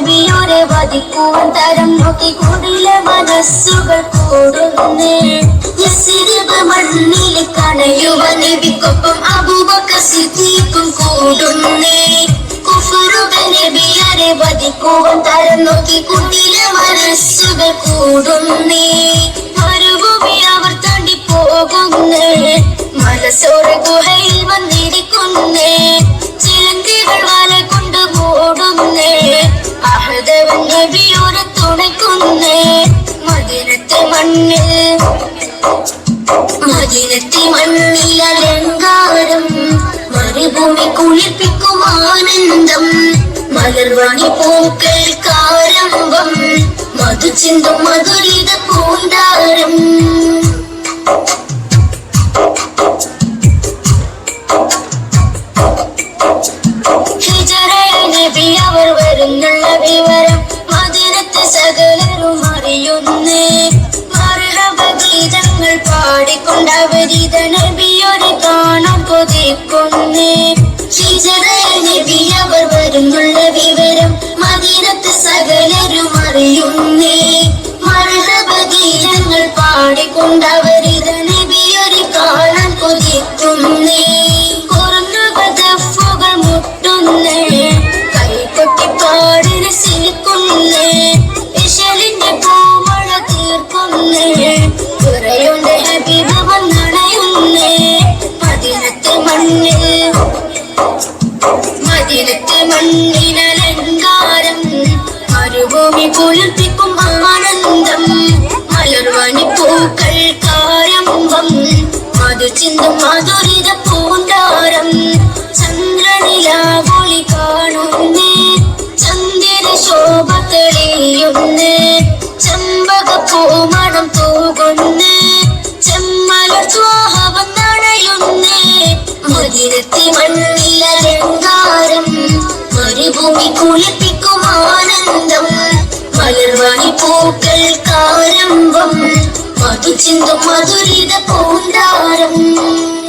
നബിയോരെ വധിക്കുവാൻ തരം നോക്കി കുടിലെ മനസ്സുകൾ കൂടുന്നേ. യസ്രിബ് മണ്ണിൽ കണയുവാൻ നബിക്കൊപ്പം അബൂബക്കർ സിദ്ദീഖും കൂടുന്നേ. കുഫറുകൾ നബിയോരെ വധിക്കുവാൻ തരം നോക്കി കുടിലെ മനസ്സുകൾ കൂടുന്നേ. മരുഭൂമി അവർ താണ്ടി പോകുന്നേ. മലസോറ ഗുഹയിൽ വന്നിരിക്കുന്നേ. ചിലന്തികൾ വല കൊണ്ട് മൂടുന്നേ. അഹദവൻ നബിയോരെ തുണയ്ക്കുന്നേ. മദീനത്തെ മണ്ണിൽ അലങ്കാരം. മരുഭൂമി കുളിർപ്പിക്കും ആനന്ദം. മലർവാണി പൂക്കൾക്കാരംഭം. മധു ചിന്തും മധുരിത പൂന്താരം. നബി അവർ വരുന്നുള്ള വിവരം മദീനത്തെ സകലരും അറിയുന്നേ. മർഹബ ഗീതങ്ങൾ പാടിക്കൊണ്ടവരിത നബിയോരെ കാണാൻ കൊതിക്കുന്നേ. നബി അവർ വരുന്നുള്ള വിവരം മദീനത്തെ സകലരും അറിയുന്നേ. മർഹബ ഗീതങ്ങൾ പാടിക്കൊണ്ടവരിത നബിയോരെ കാണാൻ കൊതിക്കുന്നേ. മുട്ടുന്നേ. കൈകൊട്ടിപ്പാടി രസിക്കുന്നേ. ഇശലിന്റെ പൂമഴ തീർക്കുന്നേ. കുറയുണ്ട് ഹബീബ് വന്നണയുന്നേ. മദീനത്തെ മണ്ണിൽ അലങ്കാരം. മരുഭൂമി കുളിർപ്പിക്കും ആനന്ദം. മലർവാണി പൂക്കൾക്കാരംഭം. മധു ചിന്തും മധുരിത പൂന്താരം. ചന്ദ്രനിലാവൊളി കാണുന്നേ. ചന്ദ്ര ശോഭ തെളിയുന്നേ. ചെമ്പക പൂമണം തൂകുന്നേ. ചെമ്മലർ ത്വാഹവം നനയുന്നേ. മദീനത്തെ മണ്ണിൽ അലങ്കാരം. മരുഭൂമി കുളിർപ്പിക്കും ആനന്ദം. മലർവാണി പൂക്കൾക്കാരംഭം. മധു ചിന്തും മധുരിത പൂന്താരം.